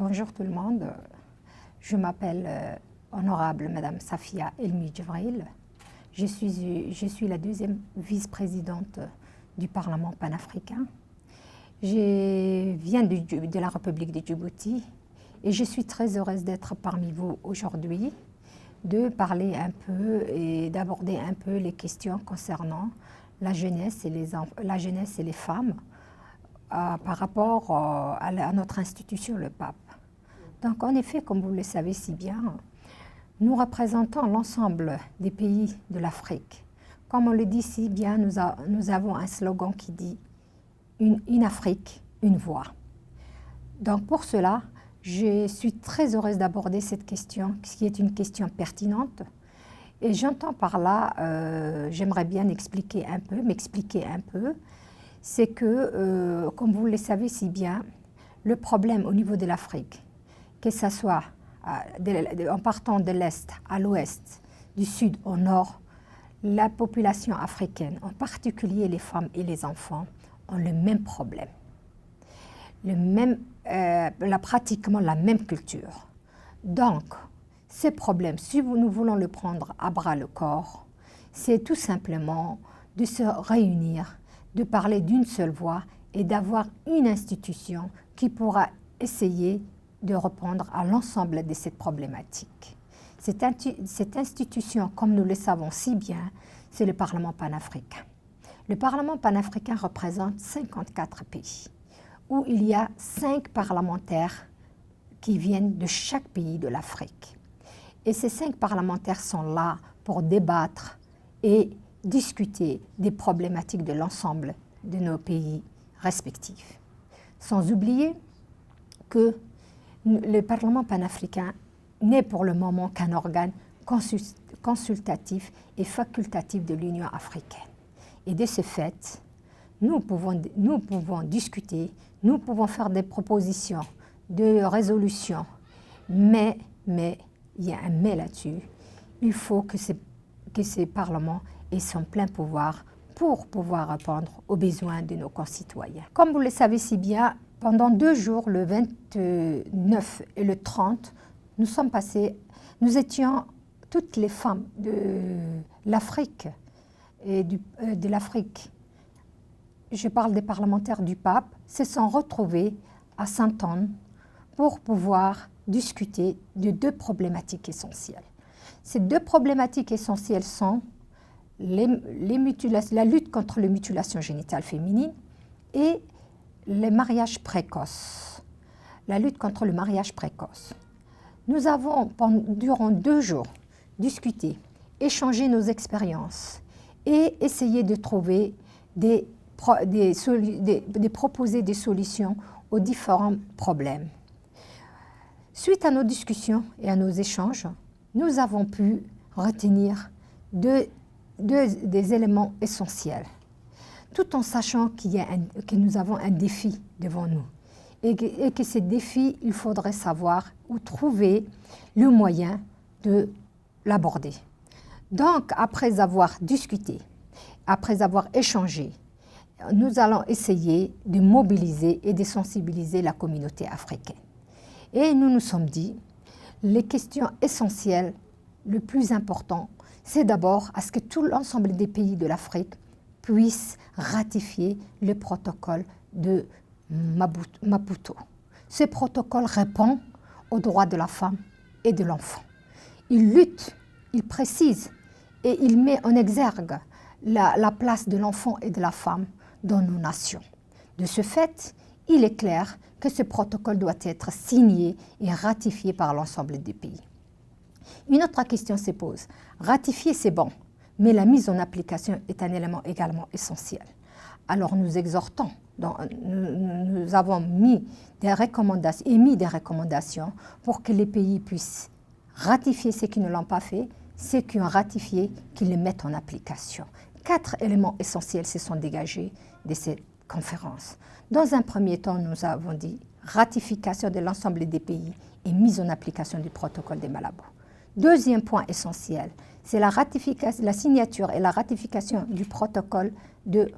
Bonjour tout le monde. Je m'appelle Honorable Madame Safia Elmi Djibril. Je suis la deuxième vice-présidente du Parlement panafricain. Je viens de la République de Djibouti et je suis très heureuse d'être parmi vous aujourd'hui, de parler un peu et d'aborder un peu les questions concernant la jeunesse et les femmes par rapport à notre institution, le pape. Donc en effet, comme vous le savez si bien, nous représentons l'ensemble des pays de l'Afrique. Comme on le dit si bien, nous avons un slogan qui dit « Une Afrique, une voix ». Donc pour cela, je suis très heureuse d'aborder cette question, qui est une question pertinente. Et j'entends par là, j'aimerais bien m'expliquer un peu, c'est que, comme vous le savez si bien, le problème au niveau de l'Afrique, que ce soit en partant de l'Est à l'Ouest, du Sud au Nord, la population africaine, en particulier les femmes et les enfants, ont le même problème. Pratiquement la même culture. Donc, ce problème, si nous voulons le prendre à bras le corps, c'est tout simplement de se réunir, de parler d'une seule voix et d'avoir une institution qui pourra essayer de répondre à l'ensemble de cette problématique. Cette institution, comme nous le savons si bien, c'est le Parlement panafricain. Le Parlement panafricain représente 54 pays, où il y a 5 parlementaires qui viennent de chaque pays de l'Afrique. Et ces 5 parlementaires sont là pour débattre et discuter des problématiques de l'ensemble de nos pays respectifs. Sans oublier que le Parlement panafricain n'est pour le moment qu'un organe consultatif et facultatif de l'Union africaine. Et de ce fait, nous pouvons discuter, nous pouvons faire des propositions de résolution, mais il y a un mais là-dessus. Il faut que ces parlements aient son plein pouvoir pour pouvoir répondre aux besoins de nos concitoyens. Comme vous le savez si bien, pendant 2 jours, le 29 et le 30, nous étions toutes les femmes de l'Afrique je parle des parlementaires du pape, se sont retrouvées à Sainte-Anne pour pouvoir discuter de 2 problématiques essentielles. Ces 2 problématiques essentielles sont la lutte contre les mutilations génitales féminines et les mariages précoces. La lutte contre le mariage précoce. Nous avons, durant 2 jours, discuté, échangé nos expériences et essayé de trouver proposer des solutions aux différents problèmes. Suite à nos discussions et à nos échanges, nous avons pu retenir des éléments essentiels, tout en sachant que nous avons un défi devant nous et que ces défis, il faudrait savoir ou trouver le moyen de l'aborder. Donc, après avoir discuté, après avoir échangé, nous allons essayer de mobiliser et de sensibiliser la communauté africaine. Et nous nous sommes dit, les questions essentielles, le plus important, c'est d'abord à ce que tout l'ensemble des pays de l'Afrique puissent ratifier le protocole de Maputo. Ce protocole répond aux droits de la femme et de l'enfant. Il lutte, il précise et il met en exergue la place de l'enfant et de la femme dans nos nations. De ce fait, il est clair que ce protocole doit être signé et ratifié par l'ensemble des pays. Une autre question se pose. Ratifier, c'est bon, mais la mise en application est un élément également essentiel. Alors nous exhortons, nous avons émis des recommandations pour que les pays puissent ratifier ceux qui ne l'ont pas fait, ceux qui ont ratifié, qu'ils les mettent en application. 4 éléments essentiels se sont dégagés de cette conférence. Dans un premier temps, nous avons dit ratification de l'ensemble des pays et mise en application du protocole de Malabo. Deuxième point essentiel, c'est la signature et la ratification du protocole de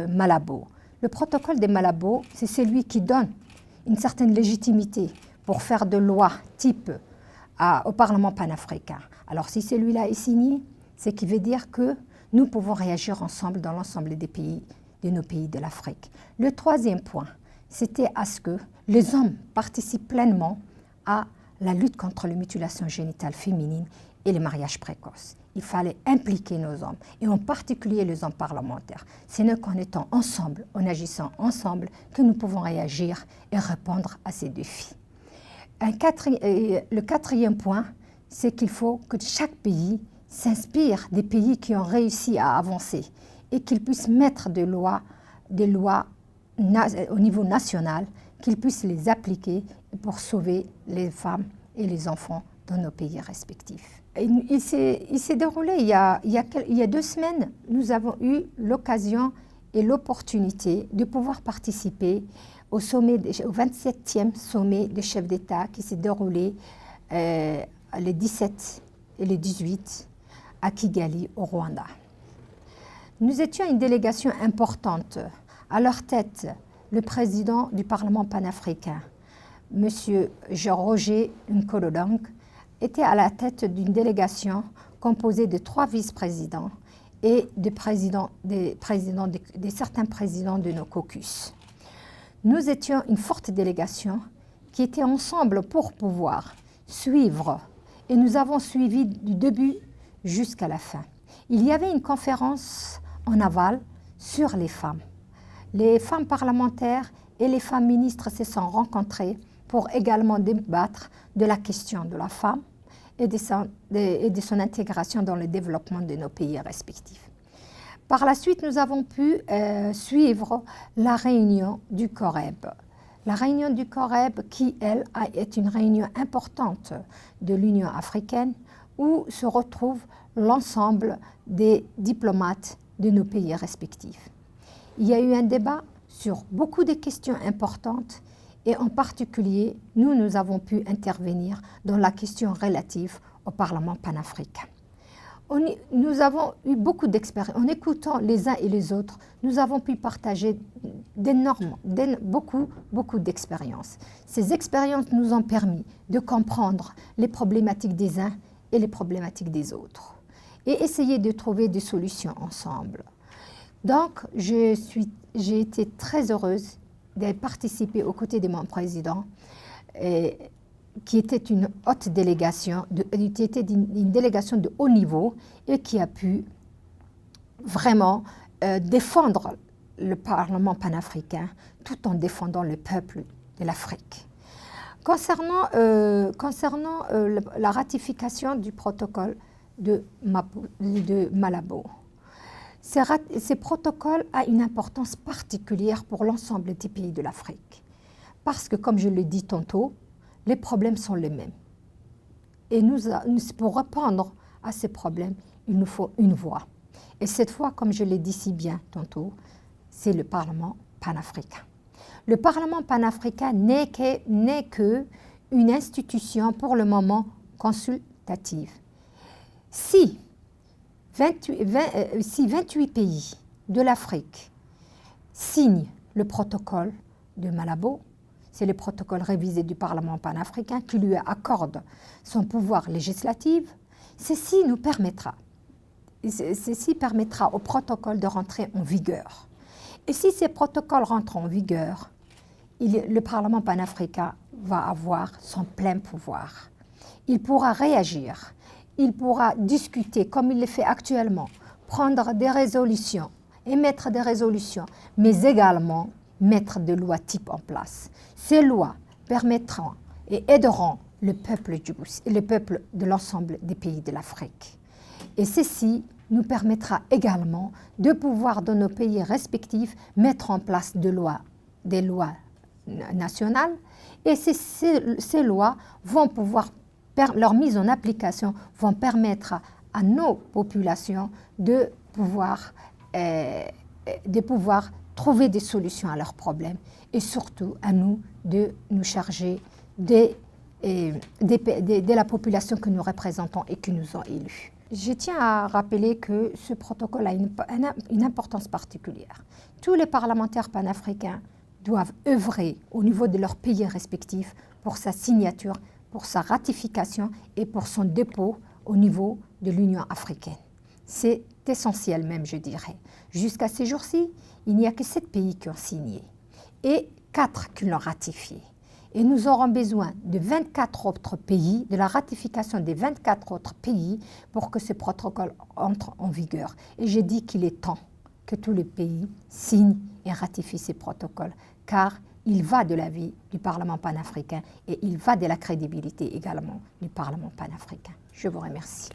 Malabo. Le protocole de Malabo, c'est celui qui donne une certaine légitimité pour faire de lois type au Parlement panafricain. Alors si celui-là est signé, c'est qui veut dire que nous pouvons réagir ensemble dans l'ensemble des pays, de nos pays de l'Afrique. Le troisième point, c'était à ce que les hommes participent pleinement à la lutte contre les mutilations génitales féminines et les mariages précoces. Il fallait impliquer nos hommes, et en particulier les hommes parlementaires. Ce n'est qu'en étant ensemble, en agissant ensemble, que nous pouvons réagir et répondre à ces défis. Le quatrième point, c'est qu'il faut que chaque pays s'inspire des pays qui ont réussi à avancer et qu'ils puissent mettre des lois au niveau national, qu'ils puissent les appliquer pour sauver les femmes et les enfants dans nos pays respectifs. Il s'est déroulé il y a 2 semaines, nous avons eu l'occasion et l'opportunité de pouvoir participer au 27e sommet des chefs d'État qui s'est déroulé les 17 et les 18 à Kigali, au Rwanda. Nous étions une délégation importante. À leur tête, le président du Parlement panafricain, M. Roger Nkolodong, était à la tête d'une délégation composée de 3 vice-présidents et certains présidents de nos caucus. Nous étions une forte délégation qui était ensemble pour pouvoir suivre, et nous avons suivi du début jusqu'à la fin. Il y avait une conférence en aval sur les femmes. Les femmes parlementaires et les femmes ministres se sont rencontrées pour également débattre de la question de la femme et de son intégration dans le développement de nos pays respectifs. Par la suite, nous avons pu suivre la réunion du COREB. La réunion du COREB qui, elle, est une réunion importante de l'Union africaine où se retrouvent l'ensemble des diplomates de nos pays respectifs. Il y a eu un débat sur beaucoup de questions importantes et en particulier, nous avons pu intervenir dans la question relative au Parlement panafricain. Nous avons eu beaucoup d'expériences. En écoutant les uns et les autres, nous avons pu partager beaucoup d'expériences. Ces expériences nous ont permis de comprendre les problématiques des uns et les problématiques des autres et essayer de trouver des solutions ensemble. Donc, j'ai été très heureuse de participer aux côtés de mon président, qui était une haute délégation, une délégation de haut niveau et qui a pu vraiment défendre le Parlement panafricain tout en défendant le peuple de l'Afrique. Concernant la ratification du protocole de Malabo, ce protocole a une importance particulière pour l'ensemble des pays de l'Afrique. Parce que, comme je l'ai dit tantôt, les problèmes sont les mêmes. Et pour répondre à ces problèmes, il nous faut une voix. Et cette voix, comme je l'ai dit si bien tantôt, c'est le Parlement panafricain. Le Parlement panafricain n'est qu'une institution pour le moment consultative. Si 28 pays de l'Afrique signent le protocole de Malabo, c'est le protocole révisé du Parlement panafricain qui lui accorde son pouvoir législatif, ceci permettra au protocole de rentrer en vigueur. Et si ces protocoles rentrent en vigueur, le Parlement panafricain va avoir son plein pouvoir. Il pourra réagir. Il pourra discuter comme il le fait actuellement, prendre des résolutions, émettre des résolutions, mais également mettre des lois types en place. Ces lois permettront et aideront le peuple de l'ensemble des pays de l'Afrique. Et ceci nous permettra également de pouvoir, dans nos pays respectifs, mettre en place des lois nationales. Et ces lois vont pouvoir leur mise en application vont permettre à nos populations de pouvoir trouver des solutions à leurs problèmes et surtout à nous de nous charger de la population que nous représentons et qui nous ont élus. Je tiens à rappeler que ce protocole a une importance particulière. Tous les parlementaires panafricains doivent œuvrer au niveau de leur pays respectifs pour sa signature, pour sa ratification et pour son dépôt au niveau de l'Union africaine. C'est essentiel même, je dirais. Jusqu'à ces jours-ci, il n'y a que 7 pays qui ont signé et 4 qui l'ont ratifié. Et nous aurons besoin de 24 autres pays, de la ratification des 24 autres pays pour que ce protocole entre en vigueur. Et j'ai dit qu'il est temps que tous les pays signent et ratifient ces protocoles, car il va de la vie du Parlement panafricain et il va de la crédibilité également du Parlement panafricain. Je vous remercie.